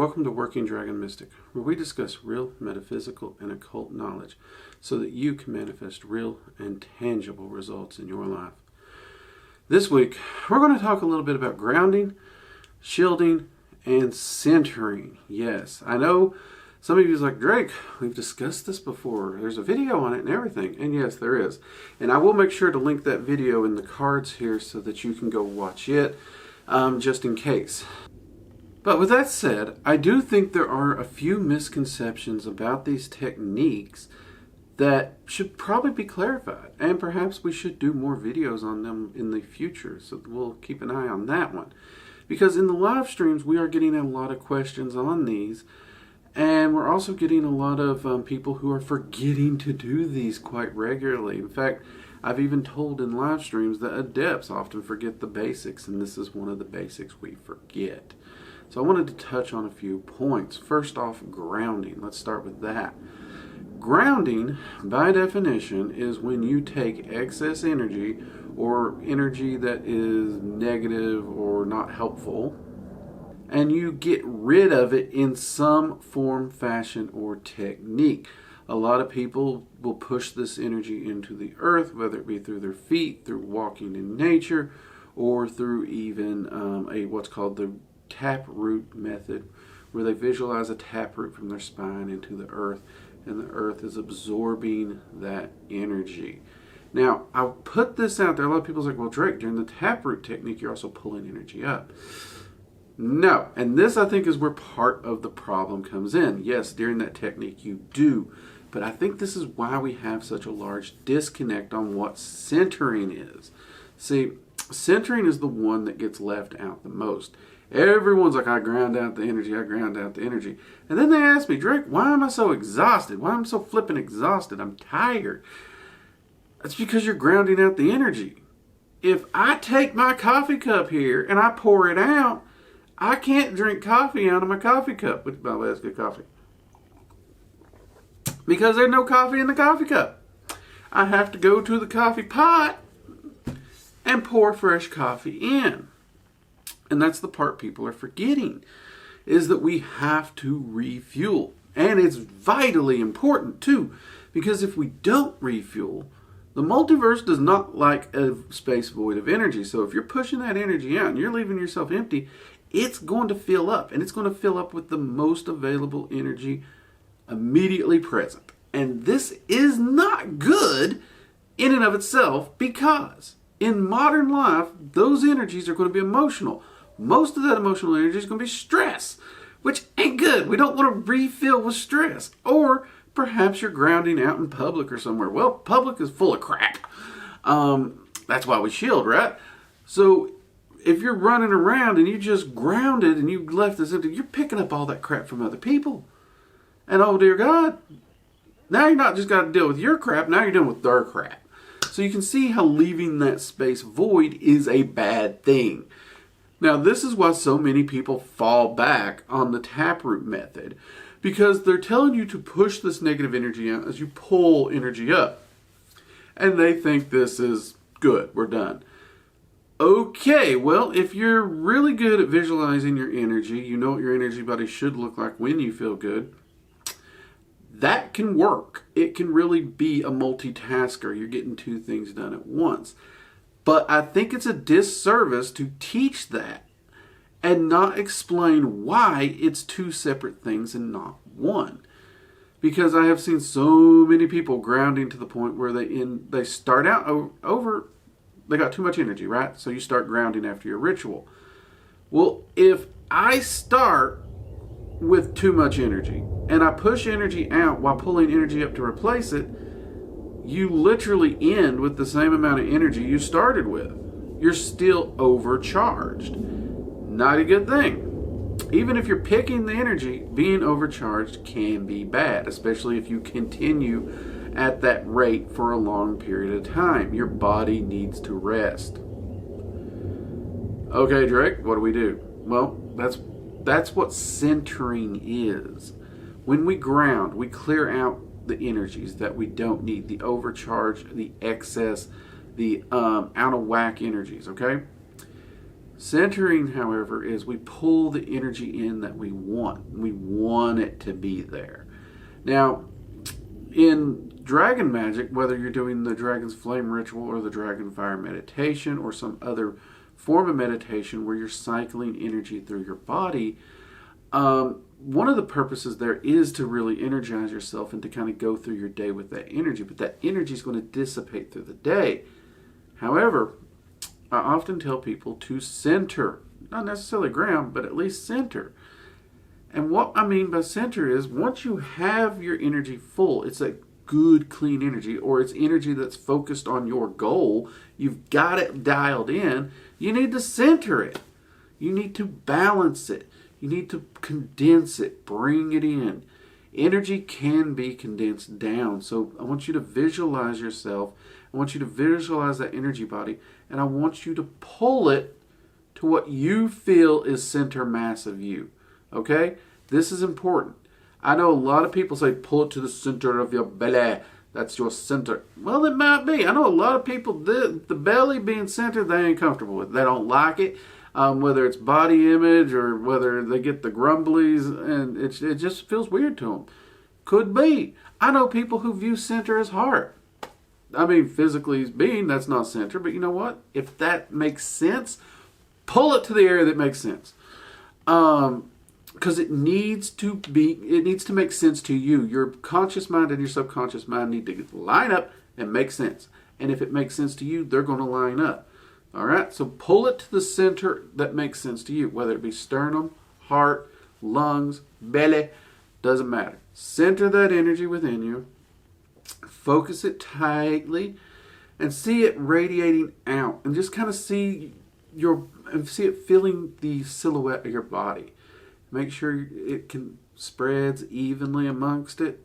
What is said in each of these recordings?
Welcome to Working Dragon Mystic, where we discuss real metaphysical and occult knowledge so that you can manifest real and tangible results in your life. This week, we're going to talk a little bit about grounding, shielding, and centering. Yes, I know some of you is like, Drake, we've discussed this before. There's a video on it and everything. And yes, there is. And I will make sure to link that video in the cards here so that you can go watch it, just in case. But with that said, I do think there are a few misconceptions about these techniques that should probably be clarified. And perhaps we should do more videos on them in the future. So we'll keep an eye on that one. Because in the live streams, we are getting a lot of questions on these. And we're also getting a lot of people who are forgetting to do these quite regularly. In fact, I've even told in live streams that adepts often forget the basics. And this is one of the basics we forget. So I wanted to touch on a few points. First off, grounding. Let's start with that. Grounding, by definition, is when you take excess energy or energy that is negative or not helpful, and you get rid of it in some form, fashion, or technique. A lot of people will push this energy into the earth, whether it be through their feet, through walking in nature, or through even what's called the taproot method, where they visualize a taproot from their spine into the earth, and the earth is absorbing that energy. Now, I'll put this out there. A lot of people's like, well, Drake, during the taproot technique, you're also pulling energy up. No, and this I think is where part of the problem comes in. Yes, during that technique you do, but I think this is why we have such a large disconnect on what centering is. See, centering is the one that gets left out the most. Everyone's like, I ground out the energy, I ground out the energy. And then they ask me, Drake, why am I so exhausted? Why am I so flipping exhausted? I'm tired. That's because you're grounding out the energy. If I take my coffee cup here and I pour it out, I can't drink coffee out of my coffee cup, which, by the way, that's good coffee, because there's no coffee in the coffee cup. I have to go to the coffee pot and pour fresh coffee in. And that's the part people are forgetting, is that we have to refuel. And it's vitally important too, because if we don't refuel, the multiverse does not like a space void of energy. So if you're pushing that energy out and you're leaving yourself empty, it's going to fill up, and it's going to fill up with the most available energy immediately present. And this is not good in and of itself, because in modern life, those energies are going to be emotional. Most of that emotional energy is going to be stress, which ain't good. We don't want to refill with stress. Or perhaps you're grounding out in public or somewhere. Well, public is full of crap. That's why we shield, right? So if you're running around and you just grounded and you left this empty, you're picking up all that crap from other people. And oh dear God, now you're not just got to deal with your crap, now you're dealing with their crap. So you can see how leaving that space void is a bad thing. Now, this is why so many people fall back on the taproot method, because they're telling you to push this negative energy out as you pull energy up. And they think this is good, we're done. Okay, well, if you're really good at visualizing your energy, you know what your energy body should look like when you feel good, that can work. It can really be a multitasker. You're getting two things done at once. But I think it's a disservice to teach that and not explain why it's two separate things and not one. Because I have seen so many people grounding to the point where they start out they got too much energy, right? So you start grounding after your ritual. Well, if I start with too much energy and I push energy out while pulling energy up to replace it, you literally end with the same amount of energy you started with. You're still overcharged. Not a good thing. Even if you're picking the energy, being overcharged can be bad, especially if you continue at that rate for a long period of time. Your body needs to rest. Okay, Drake, what do we do? Well, that's what centering is. When we ground, we clear out the energies that we don't need, the overcharge, the excess, the out of whack energies, okay? Centering, however, is we pull the energy in that we want. We want it to be there. Now, in dragon magic, whether you're doing the dragon's flame ritual or the dragon fire meditation or some other form of meditation where you're cycling energy through your body, one of the purposes there is to really energize yourself and to kind of go through your day with that energy. But that energy is going to dissipate through the day. However, I often tell people to center, not necessarily ground, but at least center. And what I mean by center is once you have your energy full, it's a good, clean energy, or it's energy that's focused on your goal, you've got it dialed in, you need to center it. You need to balance it. You need to condense it, bring it in. Energy can be condensed down. So I want you to visualize yourself. I want you to visualize that energy body, and I want you to pull it to what you feel is center mass of you. Okay? This is important. I know a lot of people say, pull it to the center of your belly. That's your center. Well, it might be. I know a lot of people, the belly being centered, they ain't comfortable with. They don't like it. Whether it's body image or whether they get the grumblies, and it just feels weird to them. Could be. I know people who view center as heart. I mean, physically being, that's not center, but you know what? If that makes sense, pull it to the area that makes sense. Because it needs to make sense to you. Your conscious mind and your subconscious mind need to line up and make sense. And if it makes sense to you, they're going to line up. All right, so pull it to the center that makes sense to you, whether it be sternum, heart, lungs, belly, doesn't matter. Center that energy within you, focus it tightly, and see it radiating out, and just kind of see it filling the silhouette of your body. Make sure it spreads evenly amongst it,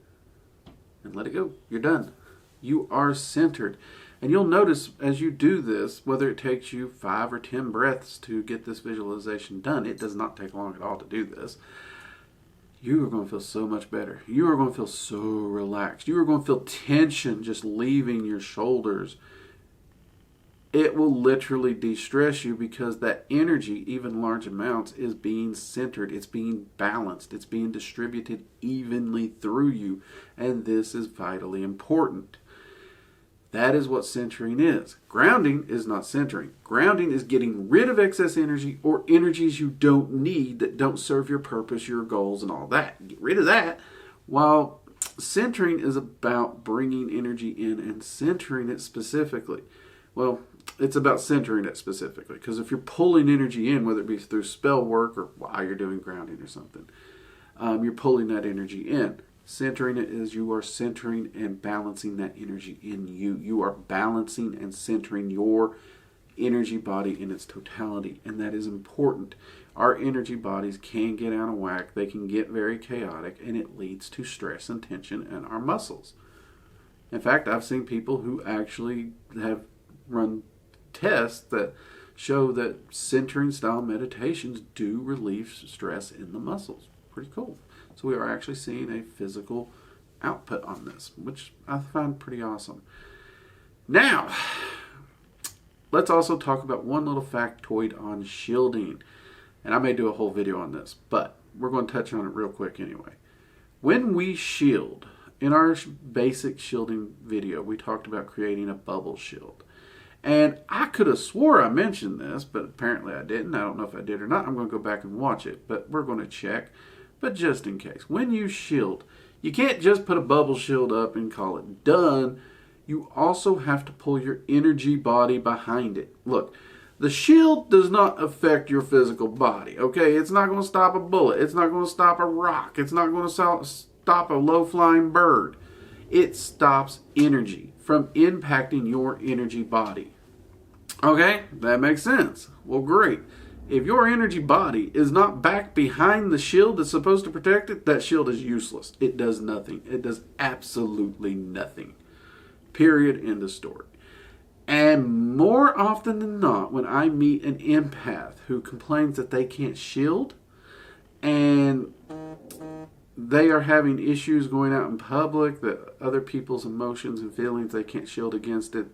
and let it go. You're done. You are centered. And you'll notice as you do this, whether it takes you 5 or 10 breaths to get this visualization done, it does not take long at all to do this. You are going to feel so much better. You are going to feel so relaxed. You are going to feel tension just leaving your shoulders. It will literally de-stress you because that energy, even large amounts, is being centered. It's being balanced. It's being distributed evenly through you. And this is vitally important. That is what centering is. Grounding is not centering. Grounding is getting rid of excess energy or energies you don't need that don't serve your purpose, your goals, and all that. Get rid of that. While centering is about bringing energy in and centering it specifically. Well, it's about centering it specifically. Because if you're pulling energy in, whether it be through spell work or while you're doing grounding or something, you're pulling that energy in. Centering it is you are centering and balancing that energy in you. You are balancing and centering your energy body in its totality, and that is important. Our energy bodies can get out of whack. They can get very chaotic, and it leads to stress and tension in our muscles. In fact, I've seen people who actually have run tests that show that centering style meditations do relieve stress in the muscles. Pretty cool. So we are actually seeing a physical output on this, which I find pretty awesome. Now, let's also talk about one little factoid on shielding. And I may do a whole video on this, but we're going to touch on it real quick anyway. When we shield, in our basic shielding video, we talked about creating a bubble shield. And I could have swore I mentioned this, but apparently I didn't. I don't know if I did or not. I'm going to go back and watch it, but we're going to check. But just in case, when you shield, you can't just put a bubble shield up and call it done. You also have to pull your energy body behind it. Look, the shield does not affect your physical body, okay? It's not going to stop a bullet. It's not going to stop a rock. It's not going to stop a low-flying bird. It stops energy from impacting your energy body. Okay, that makes sense. Well, great. If your energy body is not back behind the shield that's supposed to protect it, that shield is useless. It does nothing. It does absolutely nothing. Period. End of story. And more often than not, when I meet an empath who complains that they can't shield and they are having issues going out in public, that other people's emotions and feelings, they can't shield against it,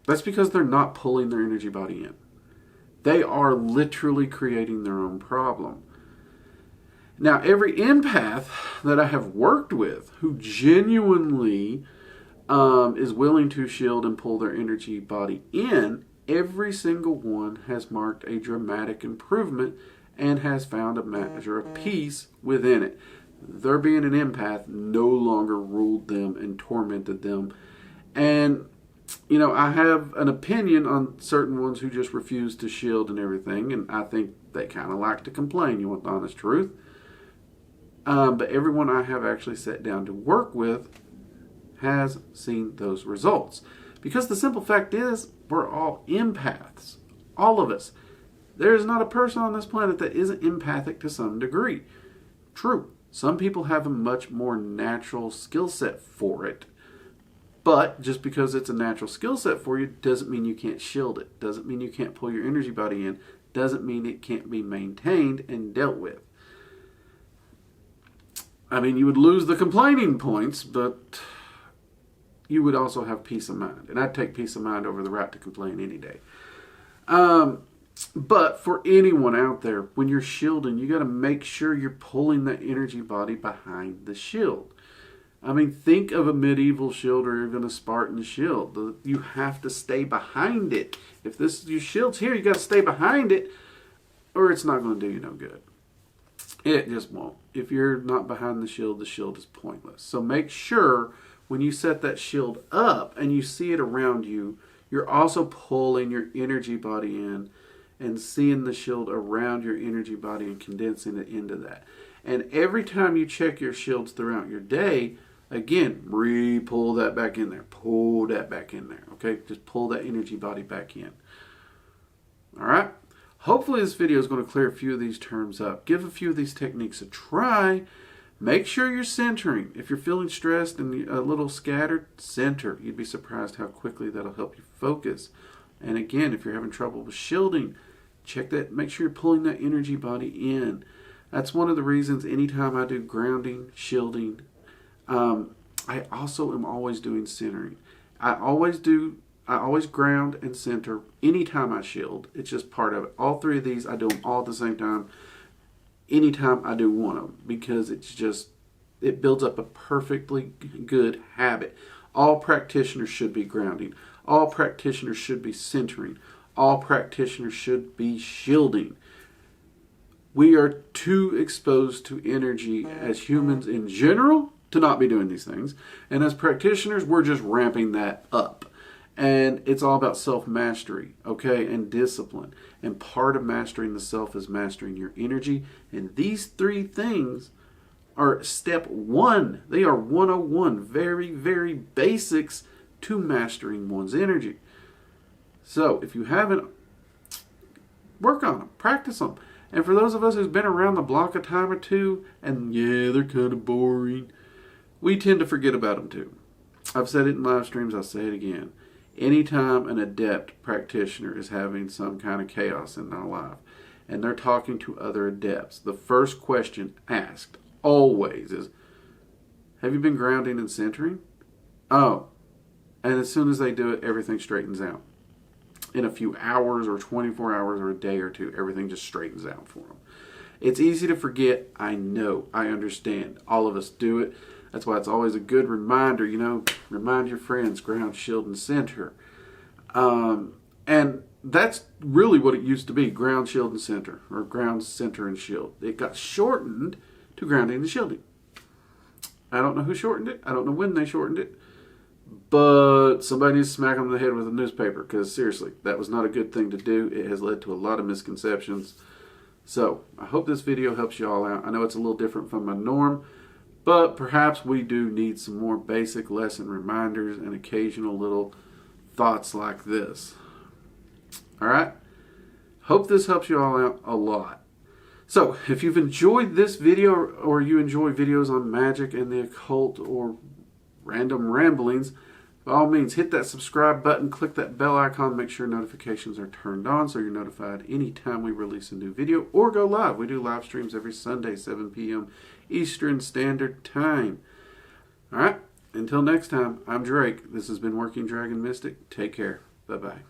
that's because they're not pulling their energy body in. They are literally creating their own problem. Now, every empath that I have worked with who genuinely is willing to shield and pull their energy body in, every single one has marked a dramatic improvement and has found a measure of peace within it. Their being an empath no longer ruled them and tormented them. And, you know, I have an opinion on certain ones who just refuse to shield and everything, and I think they kind of like to complain, you want the honest truth. But everyone I have actually sat down to work with has seen those results. Because the simple fact is, we're all empaths. All of us. There is not a person on this planet that isn't empathic to some degree. True, some people have a much more natural skill set for it. But just because it's a natural skill set for you doesn't mean you can't shield it. Doesn't mean you can't pull your energy body in. Doesn't mean it can't be maintained and dealt with. I mean, you would lose the complaining points, but you would also have peace of mind. And I'd take peace of mind over the right to complain any day. But for anyone out there, when you're shielding, you got to make sure you're pulling that energy body behind the shield. I mean, think of a medieval shield or even a Spartan shield. You have to stay behind it. If your shield's here, you got to stay behind it, or it's not going to do you no good. It just won't. If you're not behind the shield is pointless. So make sure when you set that shield up and you see it around you, you're also pulling your energy body in and seeing the shield around your energy body and condensing it into that. And every time you check your shields throughout your day, again, pull that back in there. Pull that back in there. Okay? Just pull that energy body back in. All right? Hopefully this video is going to clear a few of these terms up. Give a few of these techniques a try. Make sure you're centering. If you're feeling stressed and a little scattered, center. You'd be surprised how quickly that'll help you focus. And again, if you're having trouble with shielding, check that. Make sure you're pulling that energy body in. That's one of the reasons anytime I do grounding, shielding, I also am always doing centering. I always ground and center anytime I shield. It's just part of it. All three of these, I do them all at the same time. Anytime I do one of them, because it builds up a perfectly good habit. All practitioners should be grounding. All practitioners should be centering. All practitioners should be shielding. We are too exposed to energy as humans in general to not be doing these things. And as practitioners, we're just ramping that up. And it's all about self-mastery, okay, and discipline. And part of mastering the self is mastering your energy. And these three things are step one. They are 101, very, very basics to mastering one's energy. So if you haven't, work on them, practice them. And for those of us who's been around the block a time or two, and yeah, they're kind of boring, we tend to forget about them too. I've said it in live streams, I'll say it again. Anytime an adept practitioner is having some kind of chaos in their life and they're talking to other adepts, the first question asked always is, have you been grounding and centering? Oh. And as soon as they do it, everything straightens out. In a few hours or 24 hours or a day or two, everything just straightens out for them. It's easy to forget. I know. I understand. All of us do it. That's why it's always a good reminder, remind your friends, ground, shield, and center. And that's really what it used to be, ground, shield, and center, or ground, center, and shield. It got shortened to grounding and shielding. I don't know who shortened it. I don't know when they shortened it. But somebody needs to smack them in the head with a newspaper, because seriously, that was not a good thing to do. It has led to a lot of misconceptions. So I hope this video helps you all out. I know it's a little different from my norm, but perhaps we do need some more basic lesson reminders and occasional little thoughts like this. All right? Hope this helps you all out a lot. So if you've enjoyed this video, or you enjoy videos on magic and the occult or random ramblings, by all means, hit that subscribe button, click that bell icon, make sure notifications are turned on so you're notified anytime we release a new video or go live. We do live streams every Sunday, 7 p.m. Eastern Standard Time. All right, until next time, I'm Drake. This has been Working Dragon Mystic. Take care. Bye-bye.